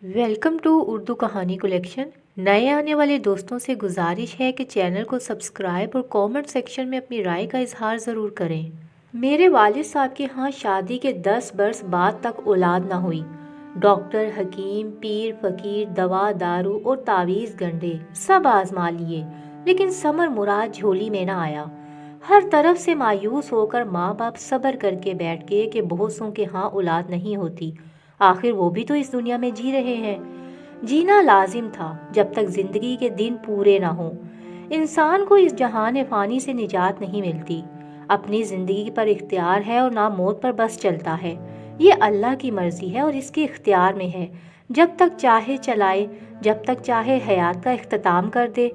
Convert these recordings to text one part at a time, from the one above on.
Welcome to Urdu कहानी collection. नए आने वाले दोस्तों से गुजारिश है कि चैनल को सब्सक्राइब और कमेंट सेक्शन में अपनी राय का इजहार ज़रूर करें। मेरे वालिद साहब के यहाँ शादी के 10 बरस बाद तक औलाद ना हुई। डॉक्टर, हकीम, पीर, फकीर, दवा दारू और तावीज़ गंडे सब आजमा लिए, लेकिन समर मुराद झोली में ना आया। हर तरफ से मायूस होकर माँ बाप सब्र करके बैठ गए कि बहुतों के यहाँ औलाद नहीं होती। आखिर वो भी तो इस दुनिया में जी रहे हैं। जीना लाजिम था जब तक जिंदगी के दिन पूरे ना हों। इंसान को इस जहान फानी से निजात नहीं मिलती। अपनी जिंदगी पर इख्तियार है और ना मौत पर बस चलता है। ये अल्लाह की मर्जी है और इसके इख्तियार में है। जब तक चाहे चलाए, जब तक चाहे हयात का इख्तिताम कर दे।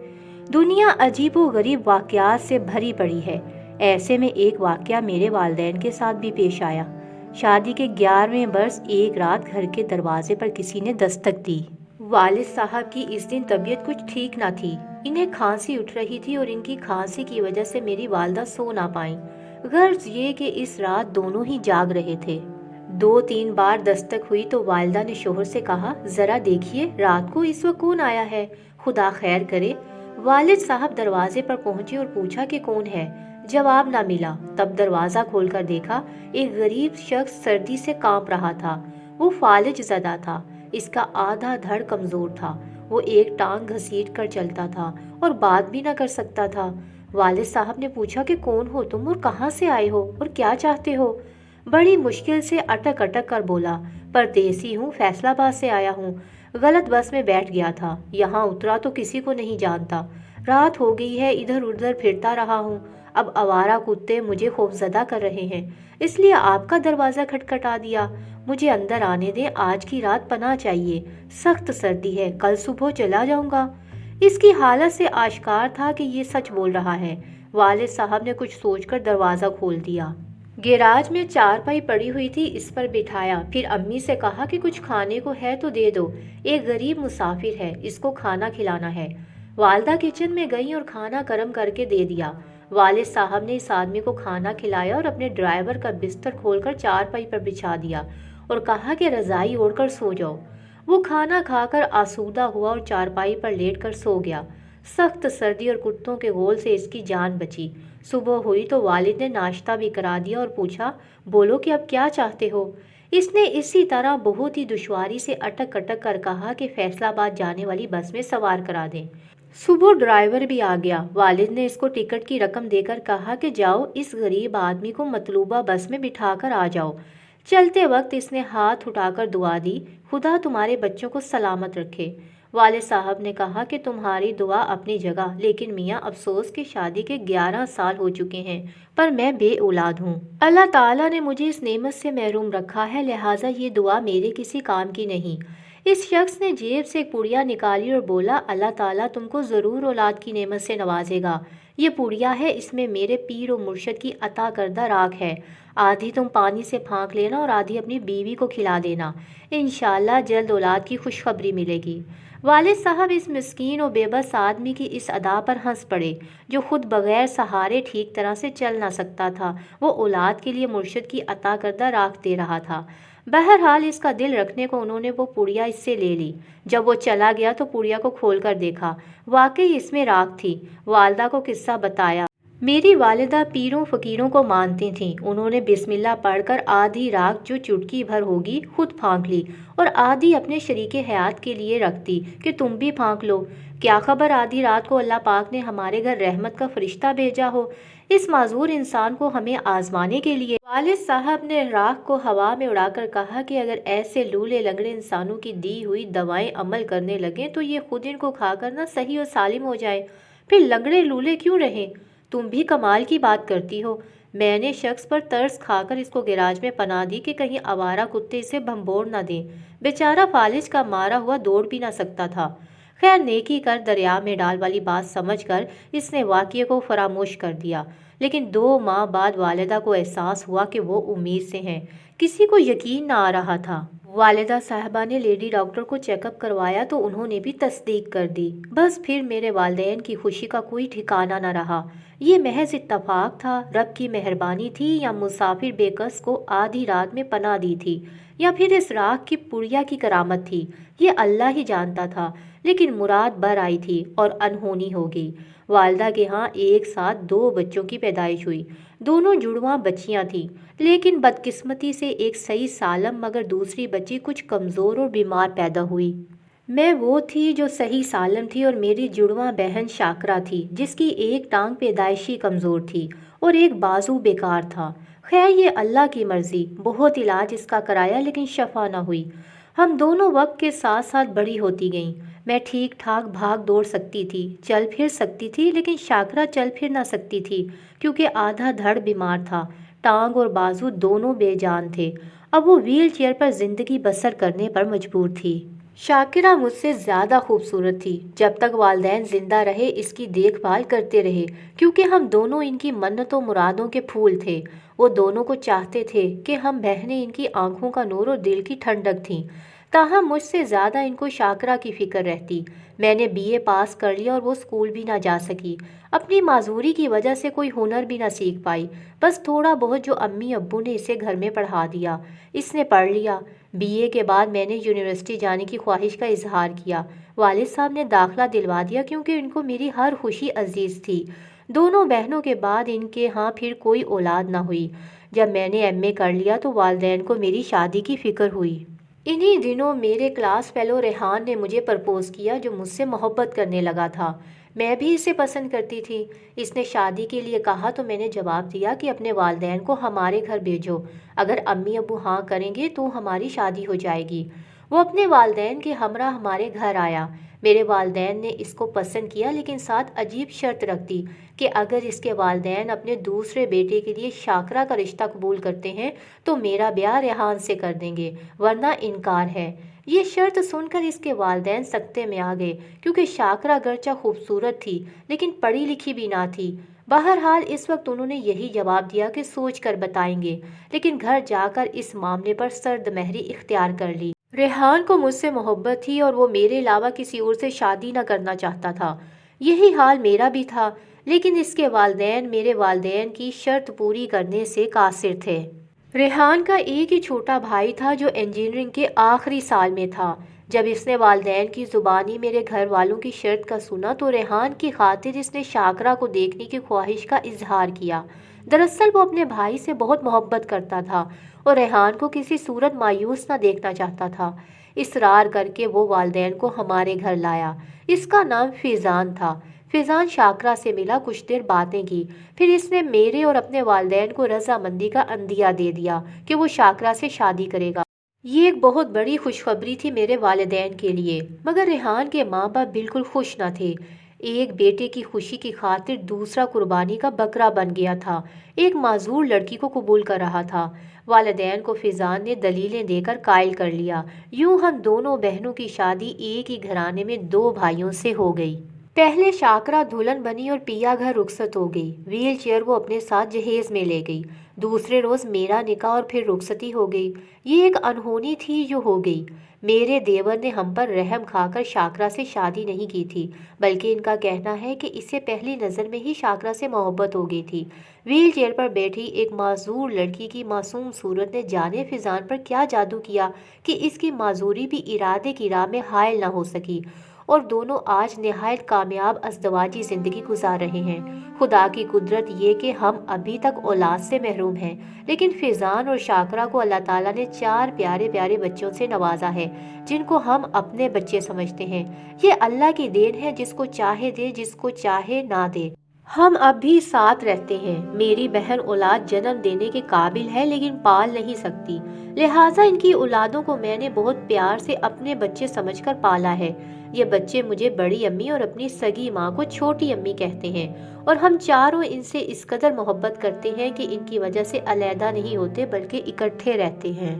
दुनिया अजीबो गरीब वाक़यात से भरी पड़ी है। ऐसे में एक वाक़या मेरे वालिदैन के साथ भी पेश आया। शादी के 11वें बरस एक रात घर के दरवाजे पर किसी ने दस्तक दी। वालिद साहब की इस दिन तबीयत कुछ ठीक ना थी। इन्हें खांसी उठ रही थी और इनकी खांसी की वजह से मेरी वालदा सो ना पाई। गर्ज ये कि इस रात दोनों ही जाग रहे थे। 2-3 बार दस्तक हुई तो वालिदा ने शोहर से कहा, जरा देखिए रात को इस वक्त कौन आया है, खुदा खैर करे। वालिद साहब दरवाजे पर पहुंचे और पूछा कि कौन है। जवाब ना मिला। तब दरवाजा खोलकर देखा, एक गरीब शख्स सर्दी से कांप रहा था। वो फालिज ज़दा था। इसका आधा धड़ कमजोर था। वो एक टांग घसीट कर चलता था और बात भी ना कर सकता था। वालिद साहब ने पूछा कि कौन हो तुम और कहाँ से आए हो और क्या चाहते हो। बड़ी मुश्किल से अटक अटक कर बोला, परदेसी हूँ, फैसलाबाद से आया हूँ। गलत बस में बैठ गया था, यहाँ उतरा तो किसी को नहीं जानता। रात हो गई है, इधर उधर फिरता रहा हूँ। अब आवारा कुत्ते मुझे खौफजदा कर रहे हैं, इसलिए आपका दरवाज़ा खटखटा दिया। मुझे अंदर आने दें, आज की रात पनाह चाहिए। सख्त सर्दी है, कल सुबह चला जाऊंगा। इसकी हालत से आश्कार था कि ये सच बोल रहा है। वालिद साहब ने कुछ सोचकर दरवाज़ा खोल दिया। गैराज में चारपाई पड़ी हुई थी, इस पर बिठाया। फिर अम्मी से कहा कि कुछ खाने को है तो दे दो, एक गरीब मुसाफिर है, इसको खाना खिलाना है। वालदा किचन में गई और खाना गर्म करके दे दिया। वालिद साहब ने इस आदमी को खाना खिलाया और अपने ड्राइवर का बिस्तर खोलकर चारपाई पर बिछा दिया और कहा कि रजाई ओढ़कर सो जाओ। वो खाना खाकर आसूदा हुआ और चारपाई पर लेटकर सो गया। सख्त सर्दी और कुत्तों के गोल से इसकी जान बची। सुबह हुई तो वालिद ने नाश्ता भी करा दिया और पूछा, बोलो कि अब क्या चाहते हो। इसने इसी तरह बहुत ही दुश्वारी से अटक अटक कर कहा कि फैसलाबाद जाने वाली बस में सवार करा दें। सुबह ड्राइवर भी आ गया। वालिद ने इसको टिकट की रकम देकर कहा कि जाओ, इस गरीब आदमी को मतलूबा बस में बिठाकर आ जाओ। चलते वक्त इसने हाथ उठाकर दुआ दी, खुदा तुम्हारे बच्चों को सलामत रखे। वालिद साहब ने कहा कि तुम्हारी दुआ अपनी जगह, लेकिन मियाँ अफसोस कि शादी के 11 साल हो चुके हैं, पर मैं बे औलाद हूँ। अल्लाह ताला ने मुझे इस नेमत से महरूम रखा है, लिहाजा ये दुआ मेरे किसी काम की नहीं। इस शख्स ने जेब से एक पुड़िया निकाली और बोला, अल्लाह ताला तुमको ज़रूर औलाद की नेमत से नवाजेगा। ये पुड़िया है, इसमें मेरे पीर और मुर्शद की अता करदा राख है। आधी तुम पानी से फाँक लेना और आधी अपनी बीवी को खिला देना। इंशाअल्लाह जल्द औलाद की खुशखबरी मिलेगी। वालिद साहब इस मिस्कीन और बेबस आदमी की इस अदा पर हंस पड़े, जो खुद बगैर सहारे ठीक तरह से चल ना सकता था। वो औलाद के लिए मुर्शद की अता करदा राख दे रहा था। बहरहाल इसका दिल रखने को उन्होंने वो पुड़िया इससे ले ली। जब वो चला गया तो पुड़िया को खोलकर देखा, वाकई इसमें राख थी। वालदा को किस्सा बताया। मेरी वालिदा पीरों फकीरों को मानती थीं। उन्होंने बिस्मिल्लाह पढ़कर आधी राख, जो चुटकी भर होगी, खुद फाँक ली और आधी अपने शरीके हयात के लिए रख दी कि तुम भी फाँक लो। क्या खबर आधी रात को अल्लाह पाक ने हमारे घर रहमत का फरिश्ता भेजा हो, इस माजूर इंसान को हमें आजमाने के लिए। वालिद साहब ने राख को हवा में उड़ाकर कहा कि अगर ऐसे लूले लंगड़े इंसानों की दी हुई दवाएं अमल करने लगे तो ये खुद इनको खाकर ना सही और सालिम हो जाए, फिर लंगड़े लूले क्यों रहें। तुम भी कमाल की बात करती हो। मैंने शख्स पर तरस खाकर इसको गैराज में पना दी कि कहीं आवारा कुत्ते इसे भंबोड़ ना दें। बेचारा फालिज का मारा हुआ दौड़ भी ना सकता था। खैर, नेकी कर दरिया में डाल वाली बात समझकर इसने वाक़ये को फरामोश कर दिया। लेकिन 2 माह बाद वालिदा को एहसास हुआ कि वो उम्मीद से हैं। किसी को यकीन ना आ रहा था। वालिदा साहबा ने लेडी डॉक्टर को चेकअप करवाया तो उन्होंने भी तस्दीक कर दी। बस फिर मेरे वालिदैन की खुशी का कोई ठिकाना न रहा। ये महज इत्तफाक था, रब की मेहरबानी थी, या मुसाफिर बेकस को आधी रात में पनाह दी थी, یا پھر اس راکھ کی پڑیا کی کرامت تھی، یہ اللہ ہی جانتا تھا، لیکن مراد بر آئی تھی اور انہونی ہو گئی۔ والدہ کے ہاں ایک ساتھ 2 بچوں کی پیدائش ہوئی، دونوں جڑواں بچیاں تھیں، لیکن بدقسمتی سے ایک صحیح سالم مگر دوسری بچی کچھ کمزور اور بیمار پیدا ہوئی۔ میں وہ تھی جو صحیح سالم تھی اور میری جڑواں بہن شاکرا تھی جس کی ایک ٹانگ پیدائشی کمزور تھی اور ایک بازو بیکار تھا۔ خیر یہ اللہ کی مرضی، بہت علاج اس کا کرایا لیکن شفا نہ ہوئی۔ ہم دونوں وقت کے ساتھ ساتھ بڑی ہوتی گئیں۔ میں ٹھیک ٹھاک بھاگ دوڑ سکتی تھی، چل پھر سکتی تھی، لیکن شاکرا چل پھر نہ سکتی تھی کیونکہ آدھا دھڑ بیمار تھا، ٹانگ اور بازو دونوں بے جان تھے۔ اب وہ ویل چیئر پر زندگی بسر کرنے پر مجبور تھی۔ شاکرا مجھ سے زیادہ خوبصورت تھی۔ جب تک والدین زندہ رہے اس کی دیکھ بھال کرتے رہے کیونکہ ہم دونوں ان کی منتوں مرادوں کے پھول تھے۔ وہ دونوں کو چاہتے تھے کہ ہم بہنیں ان کی آنکھوں کا نور اور دل کی ٹھنڈک تھیں۔ تاہم مجھ سے زیادہ ان کو شاکرا کی فکر رہتی۔ میں نے BA پاس کر لیا اور وہ اسکول بھی نہ جا سکی، اپنی معذوری کی وجہ سے کوئی ہنر بھی نہ سیکھ پائی، بس تھوڑا بہت جو امی ابو نے اسے گھر میں پڑھا دیا اس نے پڑھ لیا۔ BA کے بعد میں نے یونیورسٹی جانے کی خواہش کا اظہار کیا۔ والد صاحب نے داخلہ دلوا دیا کیونکہ ان کو میری ہر خوشی عزیز تھی۔ دونوں بہنوں کے بعد ان کے ہاں پھر کوئی اولاد نہ ہوئی۔ جب میں نے MA کر لیا تو والدین کو میری شادی کی فکر ہوئی۔ انہی دنوں میرے کلاس فیلو ریحان نے مجھے پرپوز کیا جو مجھ سے محبت کرنے لگا تھا۔ میں بھی اسے پسند کرتی تھی۔ اس نے شادی کے لیے کہا تو میں نے جواب دیا کہ اپنے والدین کو ہمارے گھر بھیجو، اگر امی ابو ہاں کریں گے تو ہماری شادی ہو جائے گی۔ وہ اپنے والدین کے ہمراہ ہمارے گھر آیا۔ میرے والدین نے اس کو پسند کیا لیکن ساتھ عجیب شرط رکھ دی کہ اگر اس کے والدین اپنے دوسرے بیٹے کے لیے شاکرا کا رشتہ قبول کرتے ہیں تو میرا بیاہ ریحان سے کر دیں گے، ورنہ انکار ہے۔ یہ شرط سن کر اس کے والدین سکتے میں آ گئے کیونکہ شاکرا گرچہ خوبصورت تھی لیکن پڑھی لکھی بھی نہ تھی۔ بہرحال اس وقت انہوں نے یہی جواب دیا کہ سوچ کر بتائیں گے، لیکن گھر جا کر اس معاملے پر سرد مہری اختیار کر لی۔ ریحان کو مجھ سے محبت تھی اور وہ میرے علاوہ کسی اور سے شادی نہ کرنا چاہتا تھا۔ یہی حال میرا بھی تھا، لیکن اس کے والدین میرے والدین کی شرط پوری کرنے سے قاصر تھے۔ ریحان کا ایک ہی چھوٹا بھائی تھا جو انجینئرنگ کے آخری سال میں تھا۔ جب اس نے والدین کی زبانی میرے گھر والوں کی شرط کا سنا تو ریحان کی خاطر اس نے شاکرا کو دیکھنے کی خواہش کا اظہار کیا۔ دراصل وہ اپنے بھائی سے بہت محبت کرتا تھا اور ریحان کو کسی صورت مایوس نہ دیکھنا چاہتا تھا۔ اصرار کر کے وہ والدین کو ہمارے گھر لایا۔ اس کا نام فیضان تھا۔ فیضان شاکرا سے ملا، کچھ دیر باتیں کی، پھر اس نے میرے اور اپنے والدین کو رضامندی کا عندیہ دے دیا کہ وہ شاکرا سے شادی کرے گا۔ یہ ایک بہت بڑی خوشخبری تھی میرے والدین کے لیے، مگر ریحان کے ماں باپ بالکل خوش نہ تھے۔ ایک بیٹے کی خوشی کی خاطر دوسرا قربانی کا بکرا بن گیا تھا، ایک معذور لڑکی کو قبول کر رہا تھا۔ والدین کو فیضان نے دلیلیں دے کر قائل کر لیا۔ یوں ہم دونوں بہنوں کی شادی ایک ہی گھرانے میں 2 بھائیوں سے ہو گئی۔ پہلے شاکرا دلہن بنی اور پیا گھر رخصت ہو گئی۔ ویل چیئر وہ اپنے ساتھ جہیز میں لے گئی۔ دوسرے روز میرا نکاح اور پھر رخصتی ہو گئی۔ یہ ایک انہونی تھی جو ہو گئی۔ میرے دیور نے ہم پر رحم کھا کر شاکرا سے شادی نہیں کی تھی، بلکہ ان کا کہنا ہے کہ اسے پہلی نظر میں ہی شاکرا سے محبت ہو گئی تھی۔ ویل چیئر پر بیٹھی ایک معذور لڑکی کی معصوم صورت نے جانے فیضان پر کیا جادو کیا کہ اس کی معذوری بھی ارادے کی راہ میں حائل نہ ہو سکی اور دونوں آج نہایت کامیاب ازدواجی زندگی گزار رہے ہیں۔ خدا کی قدرت یہ کہ ہم ابھی تک اولاد سے محروم ہیں، لیکن فیضان اور شاکرا کو اللہ تعالیٰ نے 4 پیارے پیارے بچوں سے نوازا ہے جن کو ہم اپنے بچے سمجھتے ہیں۔ یہ اللہ کی دین ہے، جس کو چاہے دے، جس کو چاہے نہ دے۔ ہم اب بھی ساتھ رہتے ہیں۔ میری بہن اولاد جنم دینے کے قابل ہے لیکن پال نہیں سکتی، لہٰذا ان کی اولادوں کو میں نے بہت پیار سے اپنے بچے سمجھ کر پالا ہے۔ یہ بچے مجھے بڑی امی اور اپنی سگی ماں کو چھوٹی امی کہتے ہیں اور ہم چاروں ان سے اس قدر محبت کرتے ہیں کہ ان کی وجہ سے علیحدہ نہیں ہوتے بلکہ اکٹھے رہتے ہیں۔